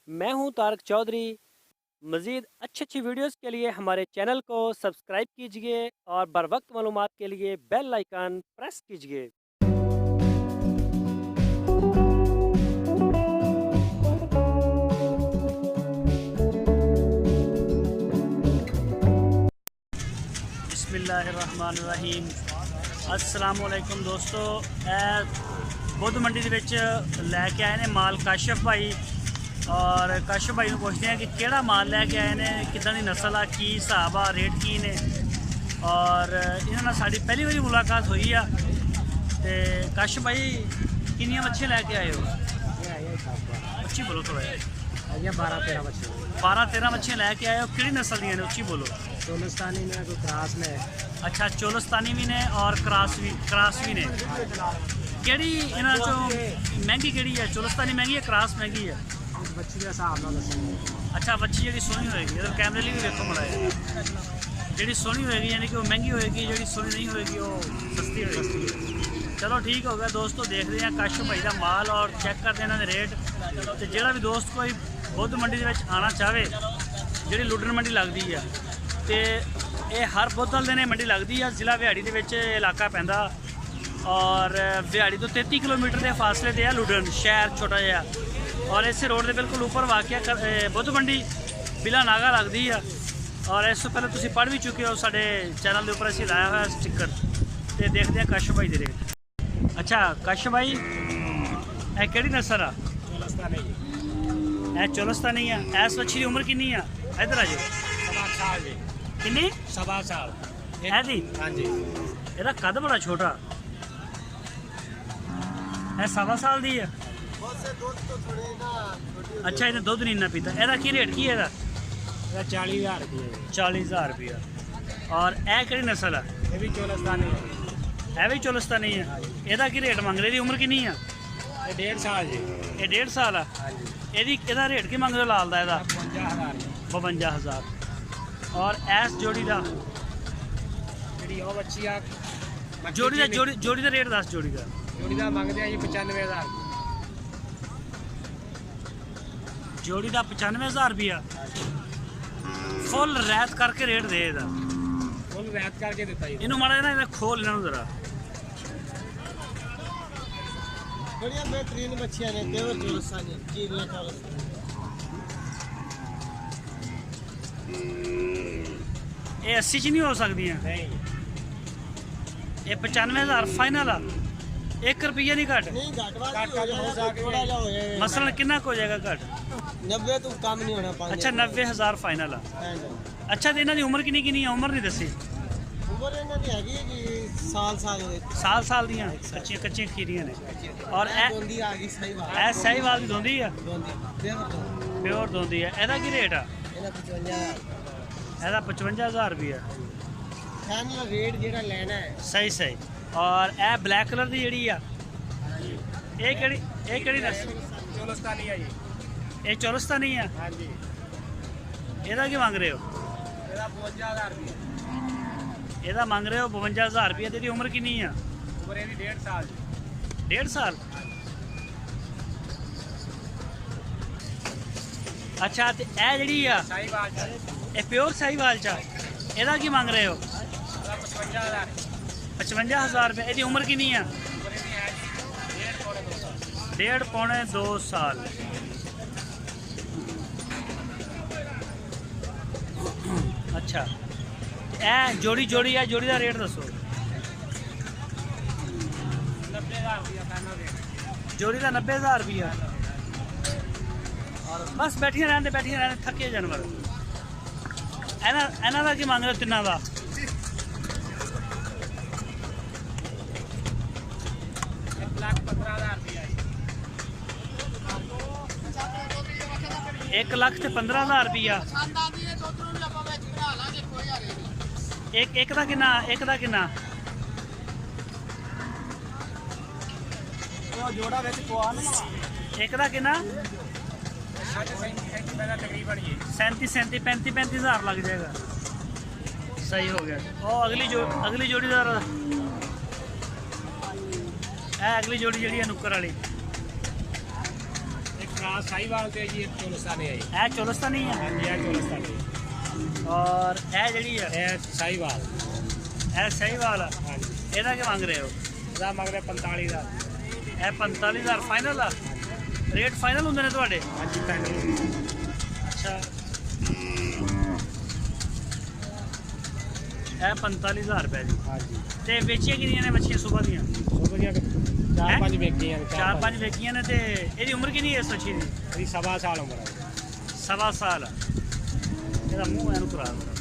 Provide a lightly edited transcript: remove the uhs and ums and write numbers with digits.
मैं हूं तारक चौधरी। मज़ीद अच्छी वीडियोस के लिए हमारे चैनल को सब्सक्राइब कीजिए और बर वक्त मालूमात के लिए बेल आइकन प्रेस कीजिए। बिस्मिल्लाहिर्रहमानिर्रहीम। अस्सलाम वालेकुम दोस्तों, बुद्ध मंडी ਦੇ ਵਿੱਚ ਲੈ ਕੇ ਆਏ ਨੇ ਮਾਲ ਕਾਸ਼ਫ ਭਾਈ। और काशफ भाई ਨੂੰ ਪੁੱਛਦੇ हैं कि ਕਿਹੜਾ ਮਾਲ ਲੈ ਕੇ ਆਏ ਨੇ, ਕਿੱਦਾਂ ਦੀ ਨਸਲ ਆ, ਕੀ ਹਿਸਾਬ ਆ, ਰੇਟ ਕੀ ਨੇ। और ਇਹਨਾਂ ਨਾਲ ਸਾਡੀ ਪਹਿਲੀ ਵਾਰੀ ਮੁਲਾਕਾਤ ਹੋਈ ਆ। ਤੇ ਕਾਸ਼ਫ ਭਾਈ ਕਿੰਨੀਆਂ ਮੱਛੀਆਂ ਲੈ ਕੇ ਆਏ ਹੋ? ਉੱਚੀ ਬੋਲੋ ਥੋੜਾ ਜਿਹਾ। 12-13 ਮੱਛੀਆਂ ਲੈ ਕੇ ਆਏ ਹੋ। ਕਿਹੜੀ ਨਸਲ ਦੀਆਂ ਨੇ? ਉੱਚੀ ਬੋਲੋ। चोलस्तानी में तो क्रास में है। अच्छा, चोलस्तानी भी ने और क्रास भी ने। ਕਿਹੜੀ ਇਹਨਾਂ ਚੋਂ ਮਹਿੰਗੀ ਕਿਹੜੀ ਹੈ? ਚੋਲਸਤਾਨੀ ਮਹਿੰਗੀ ਹੈ, ਕ੍ਰਾਸ ਮਹਿੰਗੀ ਹੈ? ਬੱਚੀ ਦਾ ਹਿਸਾਬ ਨਾਲ ਦੱਸੋ। ਅੱਛਾ, ਬੱਚੀ ਜਿਹੜੀ ਸੋਹਣੀ ਹੋਏਗੀ, ਇਹਦਾ ਕੈਮਰੇ ਲਈ ਵੀ ਵੇਖੋ ਮੜਾਇਆ। ਜਿਹੜੀ ਸੋਹਣੀ ਹੋਏਗੀ ਯਾਨੀ ਕਿ ਉਹ ਮਹਿੰਗੀ ਹੋਏਗੀ, ਜਿਹੜੀ ਸੋਹਣੀ ਨਹੀਂ ਹੋਏਗੀ ਉਹ ਸਸਤੀ ਹੋਏਗੀ। ਚਲੋ ਠੀਕ ਹੋ ਗਿਆ ਦੋਸਤੋ, ਦੇਖਦੇ ਹਾਂ ਕਾਸ਼ਫ ਭਾਈ ਦਾ ਮਾਲ ਔਰ ਚੈੱਕ ਕਰਦੇ ਇਹਨਾਂ ਦੇ ਰੇਟ। ਤੇ ਜਿਹੜਾ ਵੀ ਦੋਸਤ ਕੋਈ ਬੁੱਧ ਮੰਡੀ ਦੇ ਵਿੱਚ ਆਉਣਾ ਚਾਹਵੇ, ਜਿਹੜੀ ਲੁੱਡਨ ਮੰਡੀ ਲੱਗਦੀ ਆ, ਤੇ ਇਹ ਹਰ ਬੁੱਧਵਾਰ ਦੇ ਨੇ ਮੰਡੀ ਲੱਗਦੀ ਆ। ਜ਼ਿਲ੍ਹਾ ਵਿਹਾੜੀ ਦੇ ਵਿੱਚ ਇਲਾਕਾ ਪੈਂਦਾ और ਵਿਹਾੜੀ ਤੋਂ 33 ਕਿਲੋਮੀਟਰ ਦੇ ਫਾਸਲੇ ਤੇ ਆ ਲੁੱਡਨ ਸ਼ਹਿਰ ਛੋਟਾ ਜਿਹਾ। ਔਰ ਇਸੇ ਰੋਡ ਦੇ ਬਿਲਕੁਲ ਉੱਪਰ ਵਾਕਿਆ ਬੁੱਧ ਮੰਡੀ ਬਿਲਾ ਨਾਗਾ ਲੱਗਦੀ ਆ। ਔਰ ਇਸ ਤੋਂ ਪਹਿਲਾਂ ਤੁਸੀਂ ਪੜ੍ਹ ਵੀ ਚੁੱਕੇ ਹੋ, ਸਾਡੇ ਚੈਨਲ ਦੇ ਉੱਪਰ ਅਸੀਂ ਲਾਇਆ ਹੋਇਆ ਸਟਿੱਕਰ। ਤੇ ਦੇਖਦੇ ਹਾਂ ਕਾਸ਼ਫ ਭਾਈ ਦੇ ਰੇਟ। ਅੱਛਾ ਕਾਸ਼ਫ ਭਾਈ, ਇਹ ਕਿਹੜੀ ਨਸਲ ਆ? ਇਹ ਚੋਲਸਤਾਨੀ ਆ। ਇਸ ਮੱਛੀ ਦੀ ਉਮਰ ਕਿੰਨੀ ਆ? ਇੱਧਰ ਆ ਜਾਓ। 7 ਸਾਲ ਜੀ। ਕਿੰਨੀ? 7 ਸਾਲ ਇਹਦੀ? ਹਾਂਜੀ। ਇਹਦਾ ਕੱਦ ਬੜਾ ਛੋਟਾ। ਇਹ 7 ਸਾਲ ਦੀ ਆ। ਅੱਛਾ, ਇਹਨੇ ਦੁੱਧ ਨਹੀਂ ਇੰਨਾ ਪੀਤਾ। ਇਹਦਾ ਕੀ ਰੇਟ ਕੀ ਹੈ? ਇਹਦਾ 40,000 ਰੁਪਏ। 40,000 ਰੁਪਇਆ। ਔਰ ਇਹ ਕਿਹੜੀ ਨਸਲ ਆ? ਇਹ ਵੀ ਚੋਲਸਤਾਨੀ ਹੈ। ਇਹ ਵੀ ਚੋਲਸਤਾਨੀ ਆ। ਇਹਦਾ ਕੀ ਰੇਟ ਮੰਗ ਰਹੇ? ਇਹਦੀ ਉਮਰ ਕਿੰਨੀ ਆ? ਇਹ 1.5 ਸਾਲ ਜੀ। ਇਹ 1.5 ਸਾਲ ਆ। ਹਾਂਜੀ। ਇਹਦਾ ਰੇਟ ਕੀ ਮੰਗ ਰਹੇ ਲਾਲ ਦਾ? ਇਹਦਾ 52,000। 52,000। ਔਰ ਇਸ ਜੋੜੀ ਦਾ? ਜਿਹੜੀ ਉਹ ਬੱਚੀ ਆ ਜੋੜੀ ਦਾ ਰੇਟ ਦੱਸ। ਜੋੜੀ ਦਾ ਮੰਗਦੇ ਆ ਜੀ 95,000। ਜੋੜੀ ਦਾ 95,000 ਰੁਪਇਆ। ਫੁੱਲ ਰੈਤ ਕਰਕੇ ਰੇਟ ਦੇ ਇਹਦਾ। ਫੁੱਲ ਰੈਤ ਕਰਕੇ ਦਿੱਤਾ ਜੀ। ਇਹਨੂੰ ਮਾੜਾ ਜਿਹਾ ਨਾ ਖੋਲ ਇਹਨਾਂ ਨੂੰ ਜ਼ਰਾ। ਬੜੀਆਂ ਬਿਹਤਰੀਨ ਮੱਛੀਆਂ ਨੇ, ਪਿਓਰ ਚੋਲਸਤਾਨੀ, ਚੀਰੀਆਂ ਚੋਲਸਤਾਨੀ। ਇਹ 80 ਚ ਨਹੀਂ ਹੋ ਸਕਦੀਆਂ? ਨਹੀਂ, ਇਹ 95,000 ਫਾਈਨਲ ਆ। 1 ਰੁਪਈਆ ਨਹੀਂ ਘੱਟ? ਨਹੀਂ ਘੱਟ ਵੱਧ ਘੱਟ ਹੋ ਹੋ ਜਾਏਗਾ, ਥੋੜਾ ਜਿਹਾ ਹੋ ਜਾਏਗਾ। ਮਸਲਨ ਕਿੰਨਾ ਕੁ ਹੋ ਜਾਏਗਾ ਘੱਟ? 90 ਤੋਂ ਕਮ ਨਹੀਂ ਹੋਣਾ। 5 ਅੱਛਾ, 90,000 ਫਾਈਨਲ ਆ। ਅੱਛਾ, ਤੇ ਇਹਨਾਂ ਦੀ ਉਮਰ ਕਿੰਨੀ ਆ? ਉਮਰ ਨਹੀਂ ਦੱਸੀ। ਉਮਰ ਇਹਨਾਂ ਦੀ ਹੈਗੀ ਜੀ ਸਾਲ ਦੇ। ਸਾਲ ਦੀਆਂ ਕੱਚੀਆਂ ਖੀਰੀਆਂ ਨੇ। ਔਰ ਇਹ ਦੋਂਦੀ ਆ ਗਈ ਸਹੀ ਬਾਤ। ਇਹ ਸਹੀਵਾਲ ਦੀ ਦੋਂਦੀ ਆ? ਦੋਂਦੀ ਪਿਓਰ ਦੋਂਦੀ ਆ। ਇਹਦਾ ਕੀ ਰੇਟ ਆ? ਇਹਨਾਂ 55,000। ਇਹਦਾ 55,000 ਰੁਪਇਆ। ਫਾਈਨਲ ਰੇਟ ਜਿਹੜਾ ਲੈਣਾ ਹੈ। ਸਹੀ। ਔਰ ਇਹ ਬਲੈਕ ਕਲਰ ਦੀ ਜਿਹੜੀ ਆ, ਇਹ ਕਿਹੜੀ ਨਸਲ? ਚੋਲਸਤਾਨੀ ਆ ਜੀ। ਇਹ ਚੋਲਸਤਾਨੀ ਆ। ਹਾਂਜੀ। ਇਹਦਾ ਕੀ ਮੰਗ ਰਹੇ ਹੋ? ਇਹਦਾ 52,000 ਰੁਪਏ। ਇਹਦਾ ਮੰਗ ਰਹੇ ਹੋ 52,000 ਰੁਪਇਆ। ਤੇ ਇਹਦੀ ਉਮਰ ਕਿੰਨੀ ਆ? ਉਮਰ ਇਹਦੀ 1.5 ਸਾਲ ਜੀ। 1.5 ਸਾਲ। ਅੱਛਾ, ਤੇ ਇਹ ਜਿਹੜੀ ਆ ਸਾਈਵਾਲ ਚ ਇਹ ਪਿਓਰ ਸਾਹੀਵਾਲ ਚ ਆ। ਇਹਦਾ ਕੀ ਮੰਗ ਰਹੇ ਹੋ? ਇਹਦਾ 55,000। 55,000 ਰੁਪਏ। ਇਹਦੀ ਉਮਰ ਕਿੰਨੀ ਆ? ਉਮਰ ਇਹਦੀ ਹੈ ਜੀ 1.5 ਸਾਲ। 1.5-2 ਸਾਲ। ਅੱਛਾ, ਇਹ ਜੋੜੀ ਆ। ਜੋੜੀ ਦਾ ਰੇਟ ਦੱਸੋ। 90,000 ਰੁਪਏ ਫਾਈਨਲ ਰੇਟ। ਜੋੜੀ ਦਾ 90,000 ਰੁਪਇਆ। ਬਸ ਬੈਠੀਆਂ ਰਹਿਣ ਥੱਕੇ ਜਾਨਵਰ। ਇਹਨਾਂ ਦਾ ਕੀ ਮੰਗ ਰਹੇ ਤਿੰਨਾਂ ਦਾ? 1,15,000 ਰੁਪਏ। 1,15,000 ਰੁਪਇਆ। ਇੱਕ ਦਾ ਕਿੰਨਾ? ਉਹ ਜੋੜਾ ਵਿੱਚ ਪਵਾ ਨਾ। ਇੱਕ ਦਾ ਕਿੰਨਾ? 37,000 ਦਾ ਤਕਰੀਬਨ ਜੀ। 35,000 ਲੱਗ ਜਾਏਗਾ। ਸਹੀ ਹੋ ਗਿਆ। ਉਹ ਅਗਲੀ ਜੋੜੀ ਦਾ ਇਹ ਅਗਲੀ ਜੋੜੀ ਜਿਹੜੀ ਹੈ ਨੁੱਕਰ ਵਾਲੀ। ਆ ਸਾਈਵਾਲ ਤੇ ਜੀ ਚੋਲਸਤਾਨੀ ਹੈ ਜੀ ਇਹ ਚੋਲਸਤਾਨੀ ਹੈ ਹਾਂਜੀ ਇਹ ਚੋਲਸਤਾਨੀ ਔਰ ਇਹ ਜਿਹੜੀ ਹੈ ਇਹ ਸਾਈਵਾਲ ਇਹ ਸਹੀਵਾਲ ਆ ਹਾਂਜੀ ਇਹਦਾ ਕੀ ਮੰਗ ਰਹੇ ਹੋ ਇਹਦਾ ਮਗਰ 45 ਦਾ ਇਹ 45000 ਫਾਈਨਲ ਆ ਰੇਟ ਫਾਈਨਲ ਹੁੰਦੇ ਨੇ ਤੁਹਾਡੇ ਹਾਂਜੀ ਪੈਨ ਅੱਛਾ ਇਹ 45000 ਰੁਪਏ ਦੀ ਹਾਂਜੀ ਤੇ ਵੇਚੀਆਂ ਕਿੰਨੀਆਂ ਨੇ ਮੱਛੀਆਂ ਸੁਬਾ ਦੀਆਂ ਸੋ ਵਧੀਆ ਚਾਰ ਪੰਜ ਵੇਚੀਆਂ ਨੇ ਚਾਰ ਪੰਜ ਵੇਚੀਆਂ ਨੇ ਤੇ ਇਹਦੀ ਉਮਰ ਕਿੰਨੀ ਹੈ ਇਸ ਮੱਛੀ ਦੀ ਇਹਦੀ 7.5 ਸਾਲ ਉਮਰ ਹੈ ਸਵਾ ਸਾਲ ਇਹਦਾ ਮੂੰਹ ਐਨੂੰ ਕਰਾ ਦਿਓ